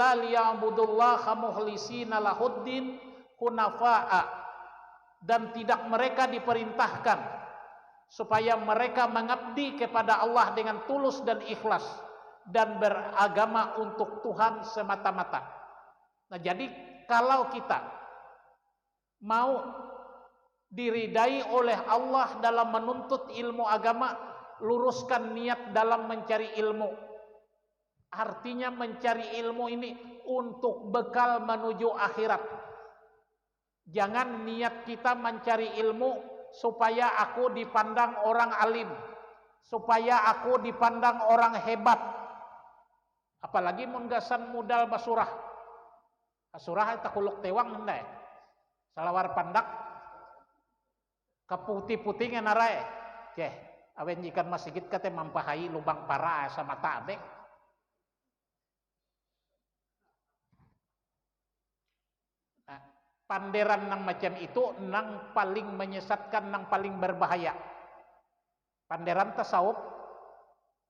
illa liya'budullaha mukhlishina lahuddin hunafa'a, dan tidak mereka diperintahkan supaya mereka mengabdi kepada Allah dengan tulus dan ikhlas dan beragama untuk Tuhan semata-mata. Nah, jadi kalau kita mau diridai oleh Allah dalam menuntut ilmu agama, luruskan niat dalam mencari ilmu. Artinya mencari ilmu ini untuk bekal menuju akhirat. Jangan niat kita mencari ilmu supaya aku dipandang orang alim, supaya aku dipandang orang hebat. Apalagi menggasan modal basurah. Basurah itu kuluk tewang hendai. Salawar pandak kaputih-putih ngenarae. Ceh, awen jikan masjid kate mampahai lubang para asa mata ade. Nah, panderan nang macam itu nang paling menyesatkan, nang paling berbahaya. Panderan tasawuf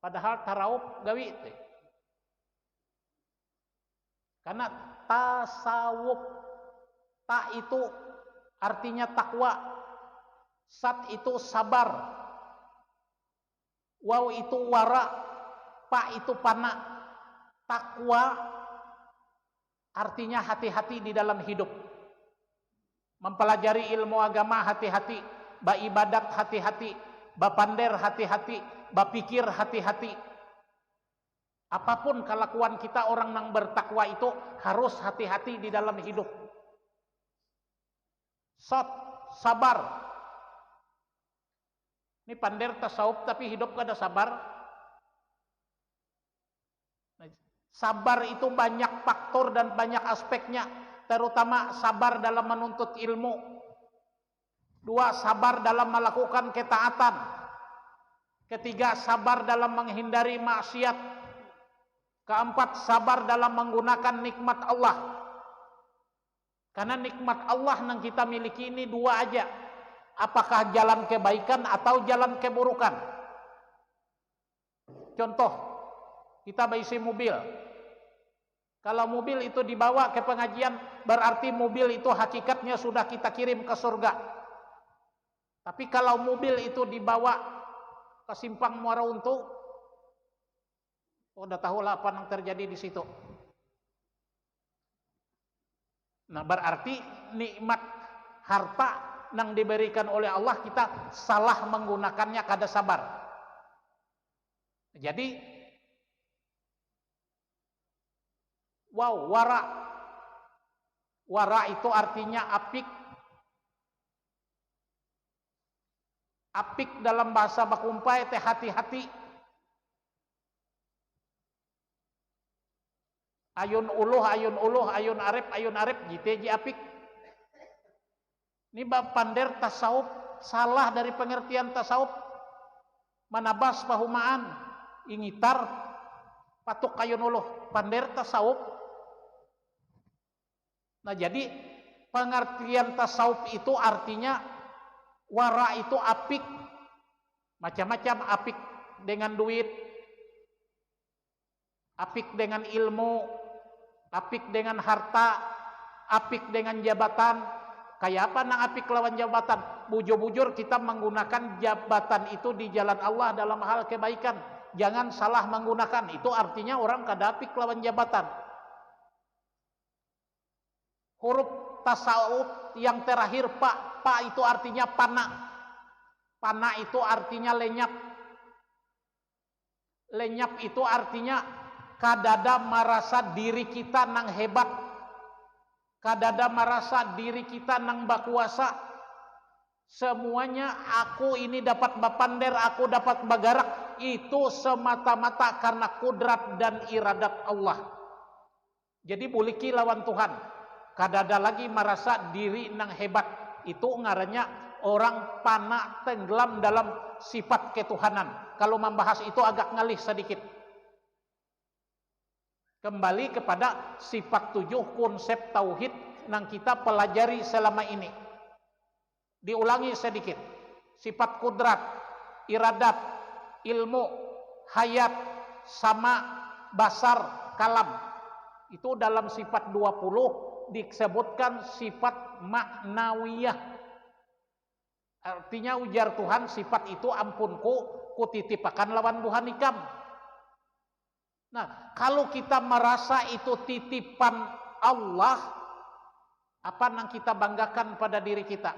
padahal tarawuf gawi teh. Karena tasawuf, ta itu artinya takwa, sat itu sabar, waw itu wara, pa itu pana. Takwa artinya hati-hati di dalam hidup. Mempelajari ilmu agama hati-hati, beribadat hati-hati, bapander hati-hati, bapikir hati-hati. Apapun kelakuan kita, orang yang bertakwa itu harus hati-hati di dalam hidup. Sabar. Ini pander tasawuf tapi hidup kada sabar. Sabar itu banyak faktor dan banyak aspeknya, terutama sabar dalam menuntut ilmu. 2, sabar dalam melakukan ketaatan. 3, sabar dalam menghindari maksiat. 4, sabar dalam menggunakan nikmat Allah. Karena nikmat Allah yang kita miliki ini 2 aja. Apakah jalan kebaikan atau jalan keburukan. Contoh, kita berisi mobil. Kalau mobil itu dibawa ke pengajian, berarti mobil itu hakikatnya sudah kita kirim ke surga. Tapi kalau mobil itu dibawa ke simpang Muara Untu, udah tahu lah apa yang terjadi di situ. Nah, berarti nikmat harta yang diberikan oleh Allah kita salah menggunakannya, kada sabar. Jadi wara. Wara itu artinya apik. Apik dalam bahasa bakumpai teh hati-hati. Ayun uluh, ayun arep, gitu aja apik. Ini bab pander tasawuf, salah dari pengertian tasawuf. Manabas pahumaan, ingitar, patuk ayun uluh, pander tasawuf. Nah, jadi pengertian tasawuf itu artinya wara itu apik. Macam-macam apik dengan duit, apik dengan ilmu, apik dengan harta, apik dengan jabatan. Kayak apa nang apik lawan jabatan? Bujur-bujur kita menggunakan jabatan itu di jalan Allah dalam hal kebaikan. Jangan salah menggunakan. Itu artinya orang kada apik lawan jabatan. Huruf tasawuf yang terakhir pa. Pa itu artinya pana. Pana itu artinya lenyap. Lenyap itu artinya kadada merasa diri kita nang hebat, kadada merasa diri kita nang bakuasa. Semuanya aku ini dapat bapander, aku dapat bagarak, itu semata-mata karena kudrat dan iradat Allah. Jadi buliki lawan Tuhan, kadada lagi merasa diri nang hebat. Itu ngarannya orang pana tenggelam dalam sifat ketuhanan. Kalau membahas itu agak ngalih sedikit. Kembali kepada sifat 7 konsep tauhid yang kita pelajari selama ini. Diulangi sedikit. Sifat kudrat, iradat, ilmu, hayat, sama, basar, kalam. Itu dalam sifat 20 disebutkan sifat maknawiyah. Artinya ujar Tuhan, sifat itu ampunku kutitipakan lawan Tuhan ikam. Nah, kalau kita merasa itu titipan Allah, apa yang kita banggakan pada diri kita?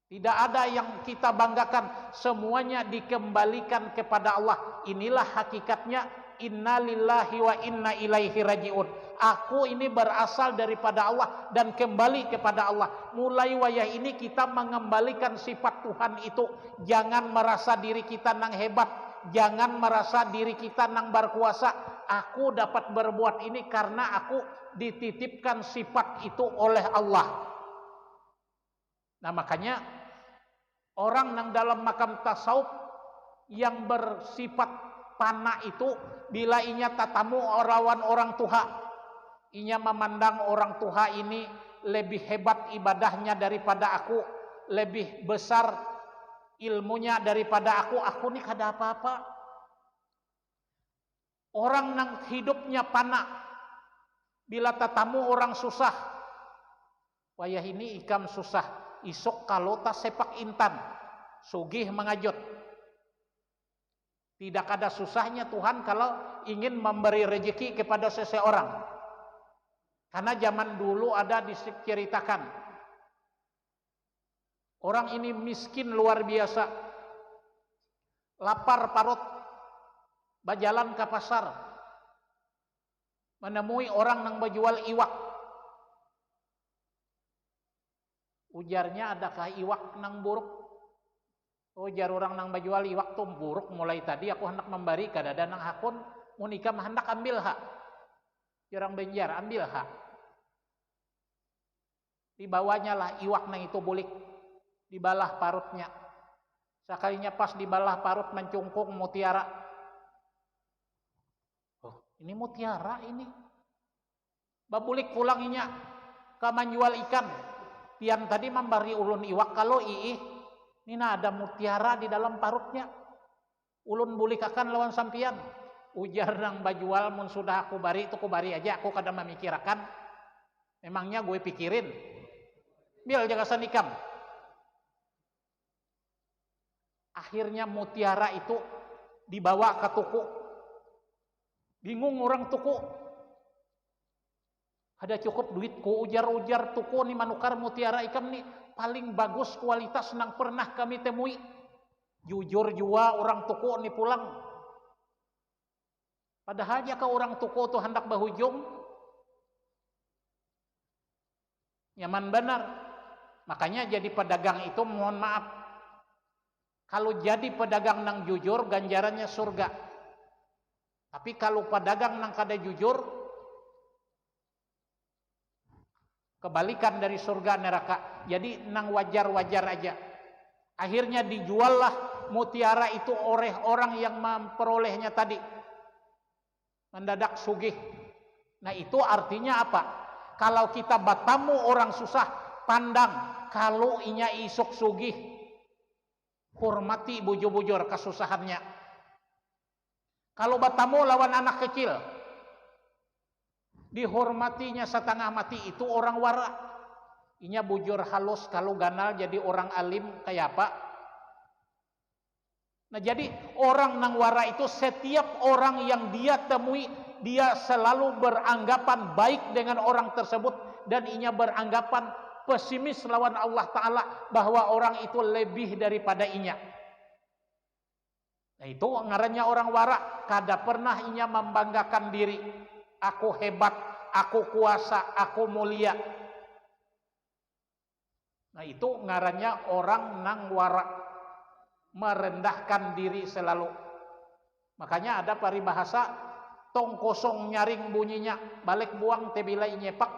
Tidak ada yang kita banggakan, semuanya dikembalikan kepada Allah. Inilah hakikatnya, inna lillahi wa inna ilaihi raji'un. Aku ini berasal daripada Allah dan kembali kepada Allah. Mulai wayah ini kita mengembalikan sifat Tuhan itu. Jangan merasa diri kita nang hebat, jangan merasa diri kita nang berkuasa. Aku dapat berbuat ini karena aku dititipkan sifat itu oleh Allah. Nah, makanya orang yang dalam makam tasawuf yang bersifat fana itu, bila inya tatamu orawan orang tua, inya memandang orang tua ini lebih hebat ibadahnya daripada aku, lebih besar ilmunya daripada aku ini kada apa-apa. Orang yang hidupnya fana, bila tatamu orang susah, wayah ini ikam susah, isok kalau tak sepak intan, sugih mengajut. Tidak ada susahnya Tuhan kalau ingin memberi rezeki kepada seseorang. Karena zaman dulu ada diceritakan, orang ini miskin luar biasa, lapar parut, berjalan ke pasar, menemui orang yang menjual iwak. Ujarnya, adakah iwak nang buruk? Ujar orang nang bajual iwak tuh buruk mulai tadi aku hendak memberi kada ada nang hakun munikam hendak ambil hak. Orang benjar ambil hak. Dibawanya lah iwak nang itu bulik, dibalah parutnya. Sekalinya pas dibalah parut mencungkung mutiara. Oh, ini mutiara ini. Babulik pulanginya ke menjual ikan. Tiang tadi memberi ulun iwak, kalau ini ada mutiara di dalam parutnya. Ulun bulikakan lawan sampian. Ujar nang bajual, mun sudah aku bari itu aku bari aja, aku kada memikirkan. Memangnya gue pikirin. Bil jaga sanikam. Akhirnya mutiara itu dibawa ke tuku. Bingung orang tuku. Ada cukup duitku, ujar-ujar tuku nih manukar mutiara ikam nih paling bagus kualitas nang pernah kami temui. Jujur jua orang tuku nih pulang. Padahal jika orang tuku tuh hendak bahujung, nyaman benar. Makanya jadi pedagang itu mohon maaf, kalau jadi pedagang nang jujur ganjarannya surga. Tapi kalau pedagang nang kada jujur, kebalikan dari surga neraka. Jadi nang wajar-wajar aja. Akhirnya dijuallah mutiara itu oleh orang yang memperolehnya tadi. Mendadak sugih. Nah, itu artinya apa? Kalau kita bertamu orang susah, pandang kalau inya isok sugih. Hormati bujur-bujur kesusahannya. Kalau bertamu lawan anak kecil, dihormatinya setengah mati, itu orang wara. Inya bujur halus, kalau ganal jadi orang alim kayak apa. Nah, jadi orang nang wara itu setiap orang yang dia temui, dia selalu beranggapan baik dengan orang tersebut, dan inya beranggapan pesimis lawan Allah Ta'ala bahwa orang itu lebih daripada inya. Nah, itu ngarannya orang wara. Kada pernah inya membanggakan diri, aku hebat, aku kuasa, aku mulia. Nah, itu ngarannya orang nang wara, merendahkan diri selalu. Makanya ada paribahasa, tong kosong nyaring bunyinya, balik buang tebila nyepak.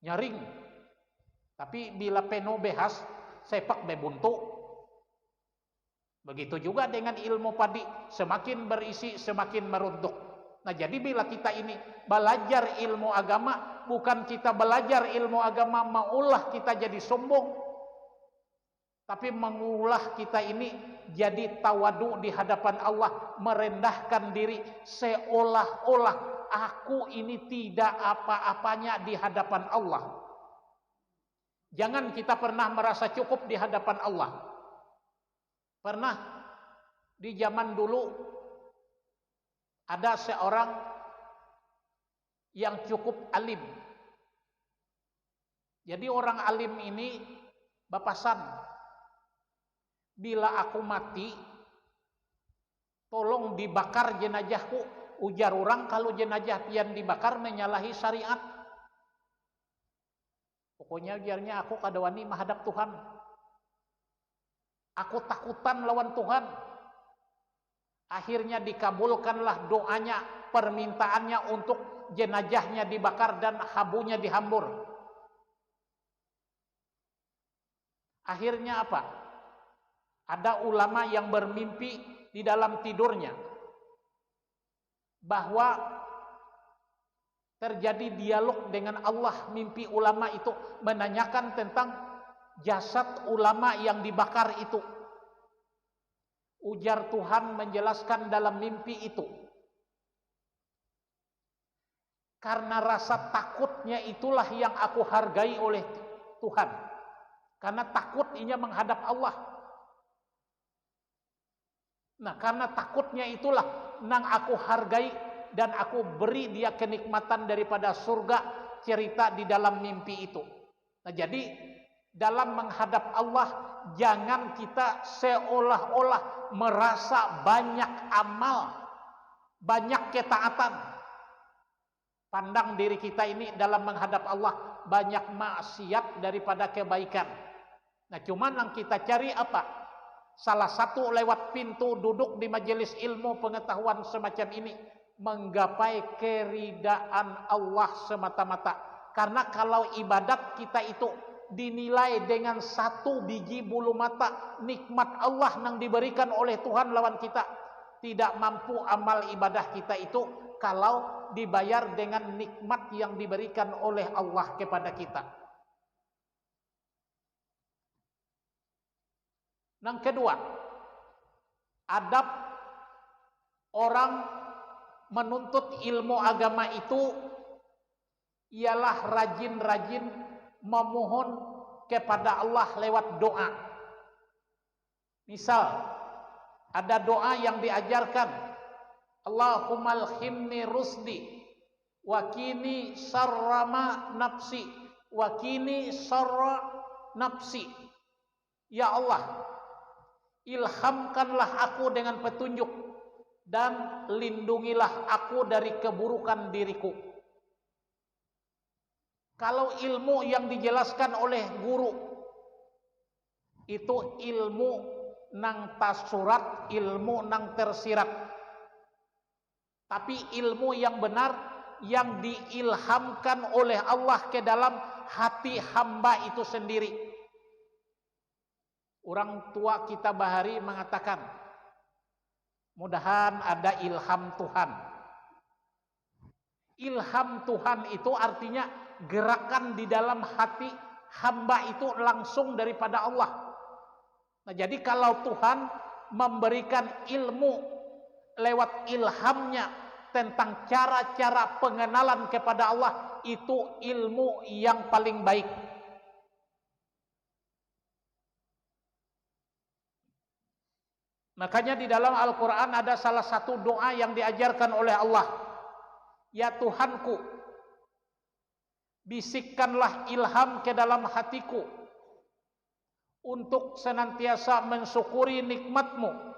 Nyaring. Tapi bila peno behas, sepak bebuntu. Begitu juga dengan ilmu padi, semakin berisi semakin meruntuh. Nah, jadi bila kita ini belajar ilmu agama, bukan kita belajar ilmu agama maulah kita jadi sombong. Tapi mengulah kita ini jadi tawadu di hadapan Allah, merendahkan diri seolah-olah aku ini tidak apa-apanya di hadapan Allah. Jangan kita pernah merasa cukup di hadapan Allah. Pernah di zaman dulu ada seorang yang cukup alim. Jadi orang alim ini bapasan, bila aku mati tolong dibakar jenazahku. Ujar orang, kalau jenazah pian dibakar menyalahi syariat. Pokoknya ujarnya, aku kada wani menghadap Tuhan. Aku takutan lawan Tuhan. Akhirnya dikabulkanlah doanya, permintaannya untuk jenazahnya dibakar dan habunya dihambur. Akhirnya apa? Ada ulama yang bermimpi di dalam tidurnya bahwa terjadi dialog dengan Allah. Mimpi ulama itu menanyakan tentang jasad ulama yang dibakar itu. Ujar Tuhan menjelaskan dalam mimpi itu, karena rasa takutnya itulah yang aku hargai oleh Tuhan. Karena takut ia menghadap Allah. Nah, karena takutnya itulah nang aku hargai dan aku beri dia kenikmatan daripada surga, cerita di dalam mimpi itu. Nah, jadi dalam menghadap Allah jangan kita seolah-olah merasa banyak amal, banyak ketaatan. Pandang diri kita ini dalam menghadap Allah banyak maksiat daripada kebaikan. Nah, cuman yang kita cari apa? Salah satu lewat pintu duduk di majelis ilmu pengetahuan semacam ini, menggapai keridaan Allah semata-mata. Karena kalau ibadat kita itu dinilai dengan satu biji bulu mata nikmat Allah yang diberikan oleh Tuhan lawan kita, tidak mampu amal ibadah kita itu kalau dibayar dengan nikmat yang diberikan oleh Allah kepada kita. Yang kedua, adab orang menuntut ilmu agama itu ialah rajin-rajin memohon kepada Allah lewat doa. Misal, ada doa yang diajarkan, Allahumma alhimni rusdi wa kini sarrama nafsi wa kini sarra nafsi. Ya Allah, ilhamkanlah aku dengan petunjuk dan lindungilah aku dari keburukan diriku. Kalau ilmu yang dijelaskan oleh guru itu ilmu nang tasurat, ilmu nang tersirat. Tapi ilmu yang benar yang diilhamkan oleh Allah ke dalam hati hamba itu sendiri. Orang tua kita bahari mengatakan, mudahan ada ilham Tuhan. Ilham Tuhan itu artinya gerakan di dalam hati hamba itu langsung daripada Allah. Nah, jadi kalau Tuhan memberikan ilmu lewat ilhamnya tentang cara-cara pengenalan kepada Allah, itu ilmu yang paling baik. Makanya di dalam Al-Quran ada salah satu doa yang diajarkan oleh Allah. Ya Tuhanku, bisikkanlah ilham ke dalam hatiku untuk senantiasa mensyukuri nikmat-Mu